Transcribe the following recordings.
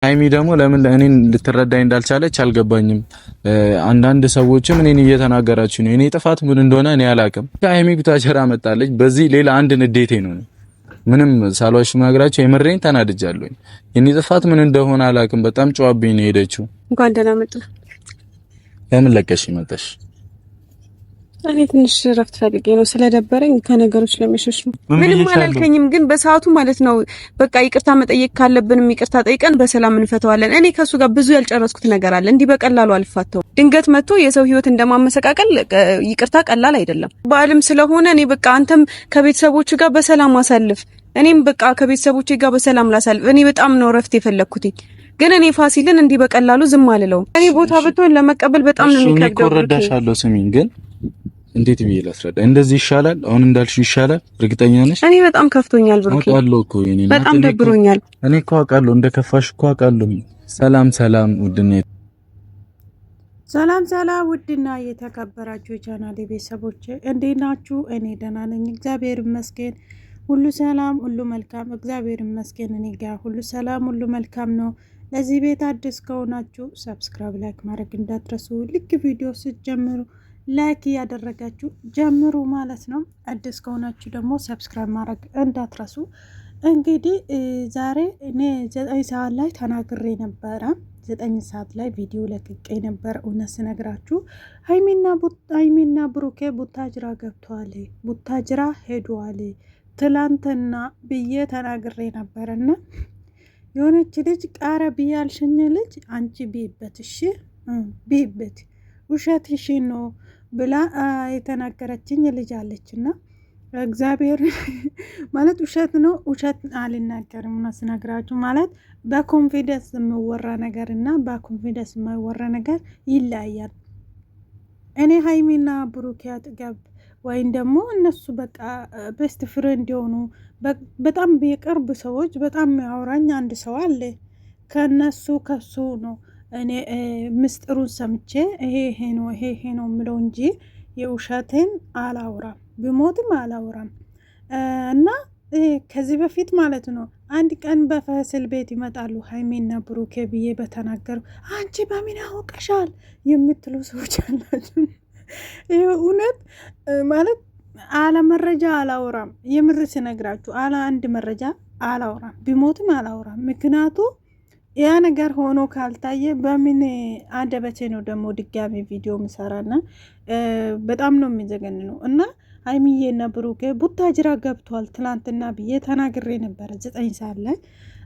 ሃይሚ ደግሞ ለምን እኔን ልትረዳኝ እንዳልቻለች አልገባኝም። አንዳንድ ሰዎችም እኔን እየተናገራችሁ ነው። እኔ ጥፋት ምን እንደሆነ እኔ አላቅም። ሃይሚ ቡታጀራ መጣለች። በዚህ ሌላ አንድ ንዴቴ ነው። ምንም ሳልዋሽ ማግራቸው የምሬን ተናድጃለሁ። የኔ ጥፋት ምን እንደሆነ አላቅም። በጣም ጨዋብኝ ነው ሄደችው። እንኳን ደህና መጣ። ለምን ለቀሽ መጣሽ? እኔ ትንሽ ረፍት ፈልጌ ነው ስለደበረኝ ከነገሮች ለመሸሽ ነው። ምንም አላልከኝም፣ ግን በሰዓቱ ማለት ነው በቃ ይቅርታ መጠየቅ ካለብንም ይቅርታ ጠይቀን በሰላም እንፈታዋለን። እኔ ከሱ ጋር ብዙ ያልጨረስኩት ነገር አለ። እንዲህ በቀላሉ አልፋተው። ድንገት መጥቶ የሰው ህይወት እንደማመሰቃቀል ይቅርታ ቀላል አይደለም። በዓልም ስለሆነ እኔ በቃ አንተም ከቤተሰቦች ጋር በሰላም አሳልፍ፣ እኔም በቃ ከቤተሰቦቼ ጋር በሰላም ላሳልፍ። እኔ በጣም ነው ረፍት የፈለኩት። ግን እኔ ፋሲልን እንዲህ በቀላሉ ዝም አልለውም። እኔ ቦታ ብትሆን ለመቀበል በጣም ነው የሚከብደው። እኔ እረዳሻለሁ። ስሚኝ ግን እንዴት ብዬ ላስረዳ? እንደዚህ ይሻላል? አሁን እንዳልሽው ይሻላል? እርግጠኛ ነሽ? እኔ በጣም ከፍቶኛል ብሩኬ። አውቃለሁ እኮ የኔ በጣም ደብሮኛል። እኔ እኮ አውቃለሁ እንደከፋሽ እኮ አውቃለሁ። ሰላም ሰላም፣ ውድና ሰላም ውድና የተከበራችሁ የቻናሌ ቤተሰቦች እንዴት ናችሁ? እኔ ደህና ነኝ፣ እግዚአብሔር ይመስገን። ሁሉ ሰላም፣ ሁሉ መልካም፣ እግዚአብሔር ይመስገን። እኔ ጋር ሁሉ ሰላም፣ ሁሉ መልካም ነው። ለዚህ ቤት አዲስ ከሆናችሁ ሰብስክራይብ፣ ላይክ ማድረግ እንዳትረሱ። ልክ ቪዲዮ ስትጀምሩ ላይክ እያደረጋችሁ ጀምሩ ማለት ነው። አዲስ ከሆናችሁ ደግሞ ሰብስክራይብ ማድረግ እንዳትረሱ። እንግዲህ ዛሬ እኔ 9 ሰዓት ላይ ተናግሬ ነበረ። 9 ሰዓት ላይ ቪዲዮ ለቅቄ ነበር። እውነት ስነግራችሁ ሃይሚና ብሩኬ ቡታጅራ ገብተዋል፣ ቡታጅራ ሄደዋል ትላንትና ብዬ ተናግሬ ነበረና የሆነች ልጅ ቃረ ብያልሽኝ ልጅ አንቺ ቢበት እሺ ቢበት ውሸትሽ ነው ብላ የተናገረችኝ ልጅ አለችና እግዚአብሔር ማለት ውሸት ነው። ውሸት አልናገርም ነው ስነግራችሁ። ማለት በኮንፊደንስ የሚወራ ነገር እና በኮንፊደንስ የማይወራ ነገር ይለያያል። እኔ ሃይሚና ብሩኬ አጠገብ ወይም ደግሞ እነሱ በቃ ቤስት ፍሬንድ የሆኑ በጣም የቅርብ ሰዎች በጣም ያወራኝ አንድ ሰው አለ። ከሱ ነው እኔ ምስጢሩን ሰምቼ ይሄ ነው የምለው እንጂ የውሸቴን አላውራም፣ ቢሞትም አላውራም። እና ከዚህ በፊት ማለት ነው አንድ ቀን በፋሲል ቤት ይመጣሉ ሃይሚና ብሩኬ ብዬ በተናገሩ አንቺ በምን ያውቀሻል የምትሉ ሰዎች አላችሁ። ይሄ እውነት ማለት አለ መረጃ አላውራም። የምር ስነግራችሁ አለ አንድ መረጃ አላውራም፣ ቢሞትም አላውራም። ምክንያቱ ያ ነገር ሆኖ ካልታየ በምን አንደበቴ ነው ደግሞ ድጋሚ ቪዲዮ ምሰራና በጣም ነው የሚዘገን ነው። እና ሃይሚዬና ብሩኬ ቡታጅራ ገብቷል ትላንትና ብዬ ተናግሬ ነበረ 9 ሰዓት ላይ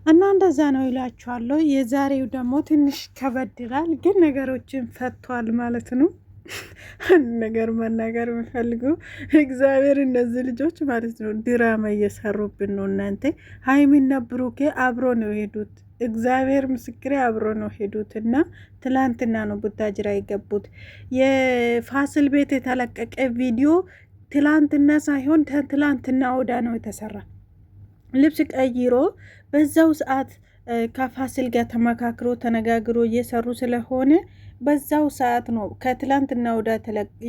እና እንደዛ ነው ይላችኋለሁ። የዛሬው ደግሞ ትንሽ ከበድላል፣ ግን ነገሮችን ፈቷል ማለት ነው። ነገር መናገር የምፈልገው እግዚአብሔር እነዚህ ልጆች ማለት ነው ድራማ እየሰሩብን ነው። እናንተ ሃይሚና ብሩኬ አብሮ ነው የሄዱት፣ እግዚአብሔር ምስክሬ አብሮ ነው ሄዱት እና ትላንትና ነው ቡታጅራ የገቡት። የፋሲል ቤት የተለቀቀ ቪዲዮ ትላንትና ሳይሆን ትላንትና ወዳ ነው የተሰራ። ልብስ ቀይሮ በዛው ሰዓት ከፋሲል ጋር ተመካክሮ ተነጋግሮ እየሰሩ ስለሆነ በዛው ሰዓት ነው ከትላንትና ወዳ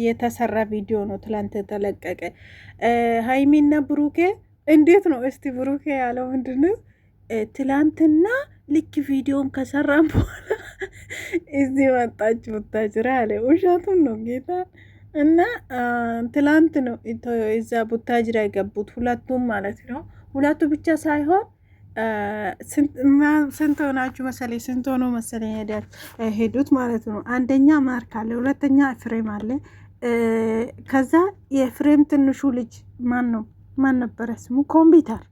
የተሰራ ቪዲዮ ነው ትላንት ተለቀቀ። ሃይሚና ብሩኬ እንዴት ነው እስቲ ብሩኬ ያለው ምንድነው? ትላንትና ልክ ቪዲዮን ከሰራን በኋላ እዚህ መጣች ቡታጅራ አለ። ውሸቱን ነው ጌታ። እና ትላንት ነው እዛ ቡታጅራ የገቡት ሁለቱም ማለት ነው። ሁለቱ ብቻ ሳይሆን ስንት ሆናችሁ መሰለኝ? ስንት ሆኖ መሰለኝ ሄዱት ማለት ነው። አንደኛ ማርክ አለ፣ ሁለተኛ ፍሬም አለ። ከዛ የፍሬም ትንሹ ልጅ ማን ነበረ ስሙ? ኮምፒውተር።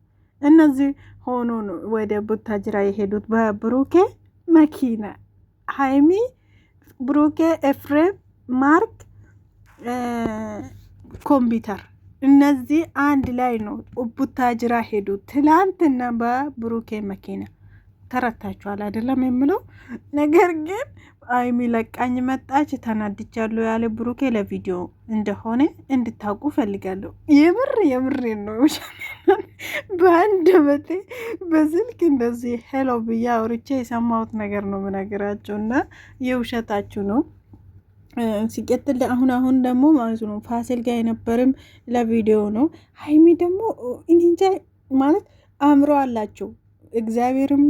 እነዚህ ሆኖ ነው ወደ ቡታጅራ የሄዱት በብሩኬ መኪና። ሃይሚ፣ ብሩኬ፣ ኤፍሬም፣ ማርክ፣ ኮምፒውተር እነዚህ አንድ ላይ ነው ቡታጅራ ሄዱ ትላንትና በብሩኬ መኪና። ተረታችኋል አይደለም የምለው ነገር። ግን ሃይሚ ለቃኝ መጣች ተናድቻለሁ ያለ ብሩኬ ለቪዲዮ እንደሆነ እንድታውቁ ፈልጋለሁ። የምር ነው። በአንድ በቴ በስልክ እንደዚህ ሄሎ ብዬ አውርቼ የሰማሁት ነገር ነው ምነግራችሁ እና የውሸታችሁ ነው። ሲቀጥል አሁን ደግሞ ማለት ነው ፋሲል ጋር የነበርም ለቪዲዮ ነው። ሃይሚ ደግሞ እንጃ ማለት አእምሮ አላቸው እግዚአብሔርም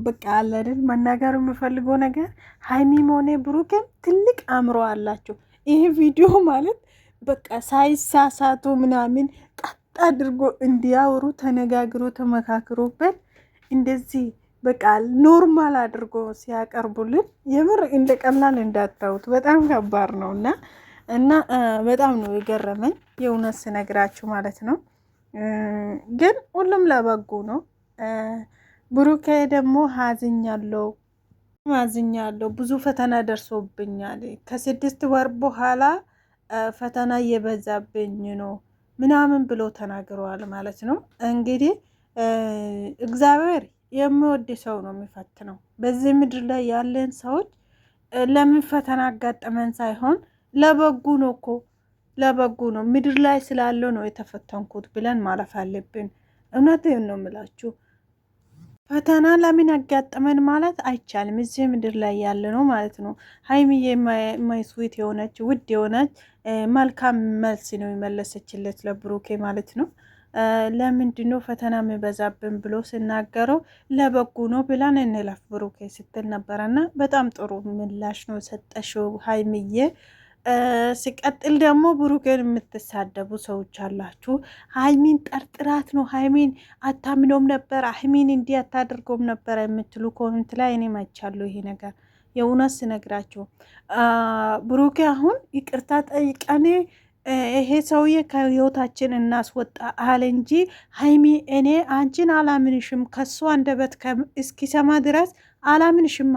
በቃ አለ አይደል መናገር የምፈልገው ነገር ሀይሚም ሆነ ብሩኬም ትልቅ አእምሮ አላቸው። ይሄ ቪዲዮ ማለት በቃ ሳይሳሳቱ ምናምን ቀጥ አድርጎ እንዲያወሩ ተነጋግሮ ተመካክሮበት እንደዚህ በቃ ኖርማል አድርጎ ሲያቀርቡልን የምር እንደ ቀላል እንዳታዩት፣ በጣም ከባድ ነው እና በጣም ነው የገረመኝ የእውነት ስነግራችሁ ማለት ነው። ግን ሁሉም ለበጎ ነው። ብሩኬ ደግሞ ሀዝኛለሁ ብዙ ፈተና ደርሶብኛል፣ ከ6 ወር በኋላ ፈተና እየበዛብኝ ነው ምናምን ብሎ ተናግረዋል ማለት ነው። እንግዲህ እግዚአብሔር የሚወድ ሰው ነው የሚፈትነው። በዚህ ምድር ላይ ያለን ሰዎች ለምን ፈተና አጋጠመን ሳይሆን ለበጉ ነው እኮ ለበጉ ነው፣ ምድር ላይ ስላለው ነው የተፈተንኩት ብለን ማለፍ አለብን። እውነቴን ነው የምላችሁ። ፈተና ለምን አጋጠመን ማለት አይቻልም። እዚህ ምድር ላይ ያለ ነው ማለት ነው። ሀይሚዬ ማይስዊት የሆነች ውድ የሆነች መልካም መልስ ነው የመለሰችለት ለብሩኬ ማለት ነው። ለምንድነው ፈተና የሚበዛብን ብሎ ስናገረው ለበጎ ነው ብላን እንለፍ ብሩኬ ስትል ነበረና በጣም ጥሩ ምላሽ ነው ሰጠሽው ሀይሚዬ። ሲቀጥል ደግሞ ብሩኬን የምትሳደቡ ሰዎች አላችሁ። ሀይሚን ጠርጥራት ነው፣ ሀይሚን አታምነውም ነበር፣ ሀይሚን እንዲህ አታደርገውም ነበር የምትሉ ኮሜንት ላይ እኔ ማይቻለሁ። ይሄ ነገር የእውነት ስነግራችሁ ብሩኬ አሁን ይቅርታ ጠይቀኔ ይሄ ሰውዬ ከህይወታችን እናስወጣ አለ እንጂ ሀይሚ እኔ አንቺን አላምንሽም ከሱ አንደበት እስኪሰማ ድረስ አላምንሽም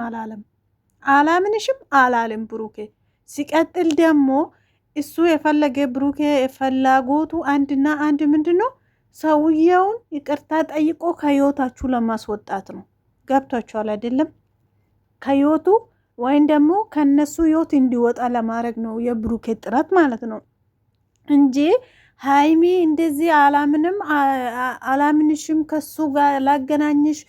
አላለም ብሩኬ። ሲቀጥል ደግሞ እሱ የፈለገ ብሩኬ የፈላጎቱ አንድና አንድ ምንድን ነው? ሰውየውን ይቅርታ ጠይቆ ከህይወታችሁ ለማስወጣት ነው። ገብቷችኋል አይደለም? ከህይወቱ ወይም ደግሞ ከነሱ ህይወት እንዲወጣ ለማድረግ ነው የብሩኬ ጥረት ማለት ነው እንጂ ሀይሚ እንደዚህ አላምንሽም ከሱ ጋር ላገናኝሽ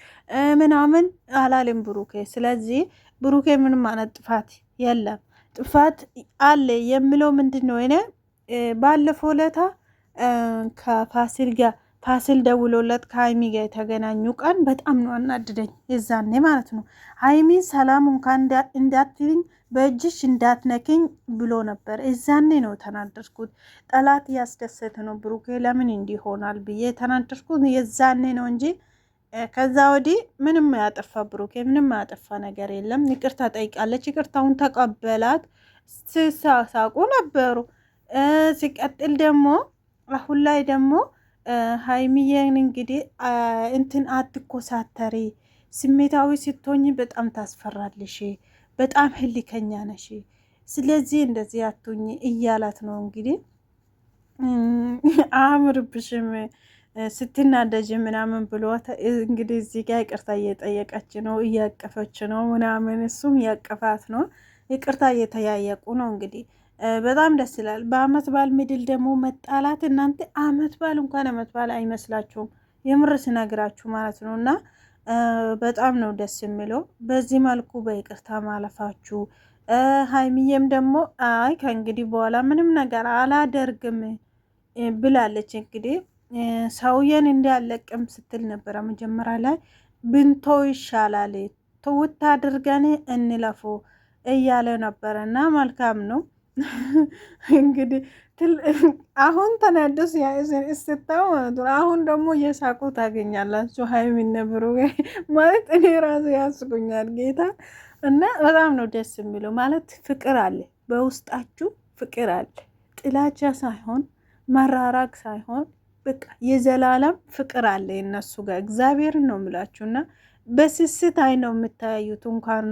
ምናምን አላለም ብሩኬ። ስለዚህ ብሩኬ ምንም አይነት ጥፋት የለም። ጥፋት አለ የሚለው ምንድን ነው? እኔ ባለፈው ለታ ከፋሲል ጋር ፋሲል ደውሎለት ከሀይሚ ጋር የተገናኙ ቀን በጣም ነው አናድደኝ የዛኔ ማለት ነው። ሀይሚ ሰላም እንኳን እንዳትልኝ በእጅሽ እንዳትነኪኝ ብሎ ነበር። እዛኔ ነው ተናደርኩት። ጠላት እያስደሰተ ነው ብሩኬ ለምን እንዲሆናል ብዬ ተናደርኩት የዛኔ ነው እንጂ ከዛ ወዲህ ምንም ያጠፋ ብሩኬ ምንም ያጠፋ ነገር የለም። ይቅርታ ጠይቃለች፣ ይቅርታውን ተቀበላት፣ ሲሳሳቁ ነበሩ። ሲቀጥል ደግሞ አሁን ላይ ደግሞ ሀይሚዬን እንግዲህ እንትን አትኮሳተሪ፣ ስሜታዊ ስትሆኝ በጣም ታስፈራልሽ፣ በጣም ህሊከኛ ነሽ፣ ስለዚህ እንደዚህ አትሁኝ እያላት ነው እንግዲህ አምርብሽም ስትናደጅ ምናምን ብሎ እንግዲህ እዚህ ጋር ይቅርታ እየጠየቀች ነው፣ እያቀፈች ነው ምናምን፣ እሱም እያቀፋት ነው፣ ይቅርታ እየተያየቁ ነው እንግዲህ በጣም ደስ ይላል። በአመት በዓል ምድል ደግሞ መጣላት እናንተ አመት በዓል እንኳን አመት በዓል አይመስላችሁም፣ የምር ስነግራችሁ ማለት ነው። እና በጣም ነው ደስ የሚለው በዚህ መልኩ በይቅርታ ማለፋችሁ። ሀይሚዬም ደግሞ አይ ከእንግዲህ በኋላ ምንም ነገር አላደርግም ብላለች። እንግዲህ ሰውዬን እንዲያለቅም ስትል ነበረ መጀመሪያ ላይ ብንቶ ይሻላል ትውት አድርገን እንለፎ እያለ ነበረ እና መልካም ነው እንግዲህ አሁን ተናደስ ስታው አሁን ደግሞ እየሳቁ ታገኛላችሁ። ሀይሚና ብሩኬ ማለት እኔ ራሱ ያስቁኛል ጌታ። እና በጣም ነው ደስ የሚለው ማለት ፍቅር አለ በውስጣችሁ፣ ፍቅር አለ፣ ጥላቻ ሳይሆን መራራቅ ሳይሆን በቃ የዘላለም ፍቅር አለ እነሱ ጋር። እግዚአብሔርን ነው የምላችሁና በስስት አይ ነው የምታያዩት። እንኳን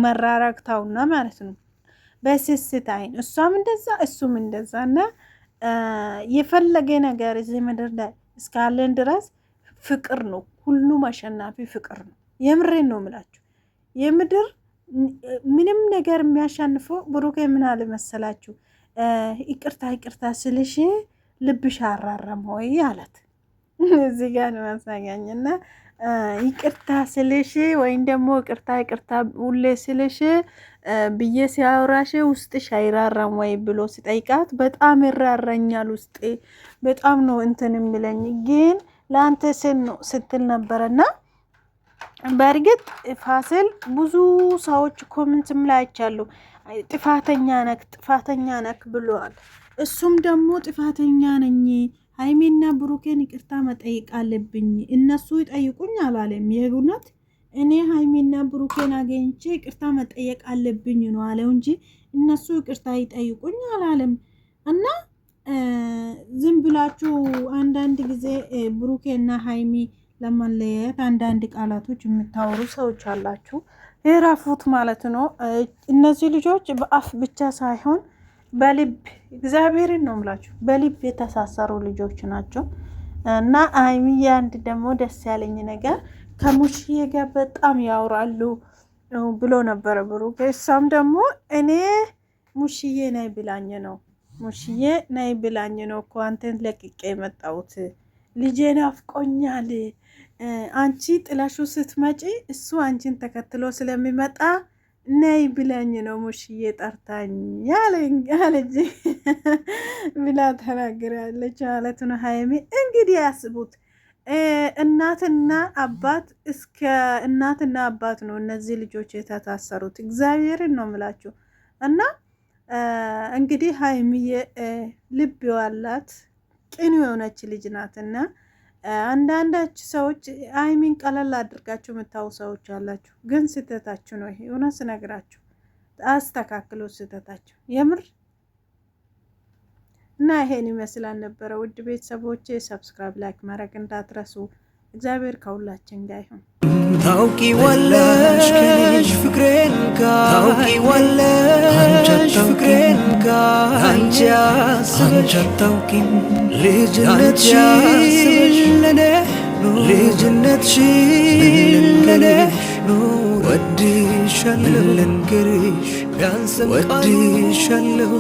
መራራቅታውና ማለት ነው በስስት አይን እሷም እንደዛ እሱም እንደዛ። እና የፈለገ ነገር እዚህ ምድር ላይ እስካለን ድረስ ፍቅር ነው፣ ሁሉም አሸናፊ ፍቅር ነው። የምሬን ነው የምላችሁ። የምድር ምንም ነገር የሚያሸንፈው ብሩኬ ምን አለ መሰላችሁ? ይቅርታ ስልሽ ልብሽ አራረም ሆይ አላት። እዚህ ጋር ነው ያሳያኝና ይቅርታ ስልሽ ወይም ደግሞ ይቅርታ ሁሌ ስልሽ ብዬ ሲያወራሽ ውስጥሽ አይራራም ወይ ብሎ ሲጠይቃት በጣም ይራራኛል ውስጤ፣ በጣም ነው እንትን የሚለኝ ግን ለአንተ ስል ነው ስትል ነበረና በእርግጥ ፋሲል ብዙ ሰዎች ኮሜንትም ላይ አይቻሉ ጥፋተኛ ነክ ብለዋል። እሱም ደግሞ ጥፋተኛ ነኝ ሃይሚና ብሩኬን ይቅርታ መጠየቅ አለብኝ እነሱ ይጠይቁኝ አላለም። የእውነት እኔ ሃይሚና ብሩኬን አገኝቼ ይቅርታ መጠየቅ አለብኝ ነው አለው እንጂ እነሱ ይቅርታ ይጠይቁኝ አላለም። እና ዝም ብላችሁ አንዳንድ ጊዜ ብሩኬና ሃይሚ ለማለያየት አንዳንድ ቃላቶች የምታወሩ ሰዎች አላችሁ። የራፉት ማለት ነው። እነዚህ ልጆች በአፍ ብቻ ሳይሆን በልብ እግዚአብሔርን ነው ምላችሁ በልብ የተሳሰሩ ልጆች ናቸው። እና ሃይሚዬ አንድ ደግሞ ደስ ያለኝ ነገር ከሙሽዬ ጋር በጣም ያወራሉ ብሎ ነበረ ብሩክ። እሷም ደግሞ እኔ ሙሽዬ ነይ ብላኝ ነው እኮ አንተን ለቅቄ የመጣሁት ልጄን አፍቆኛል። አንቺ ጥላሹ ስትመጪ እሱ አንቺን ተከትሎ ስለሚመጣ ነይ ብላኝ ነው ሙሽዬ ጠርታኝ ያለች ብላ ተናግራለች ማለት ነው ሃይሚ። እንግዲህ ያስቡት እናትና አባት ነው እነዚህ ልጆች የተታሰሩት። እግዚአብሔርን ነው ምላችሁ። እና እንግዲህ ሃይሚዬ ልብ ያላት ቅን የሆነች ልጅ ናትና አንዳንዳች ሰዎች ሃይሚን ቀለል አድርጋችሁ የምታዩ ሰዎች አላችሁ። ግን ስህተታችሁ ነው ይሄ። እውነት ስነግራችሁ አስተካክሎ ስህተታችሁ የምር እና ይሄን ይመስላል ነበረ። ውድ ቤተሰቦቼ ሰብስክራይብ ላይክ ማድረግ እንዳትረሱ። እግዚአብሔር ከሁላችን ጋር ይሁን። ታውቂዋለሽ ፍቅሬን ታውቂዋለሽ ፍቅሬን አንቺ አታውቂም ልጅነትሽን ለኔ ወድሻለሁ ልንገርሽ ወድሻለሁ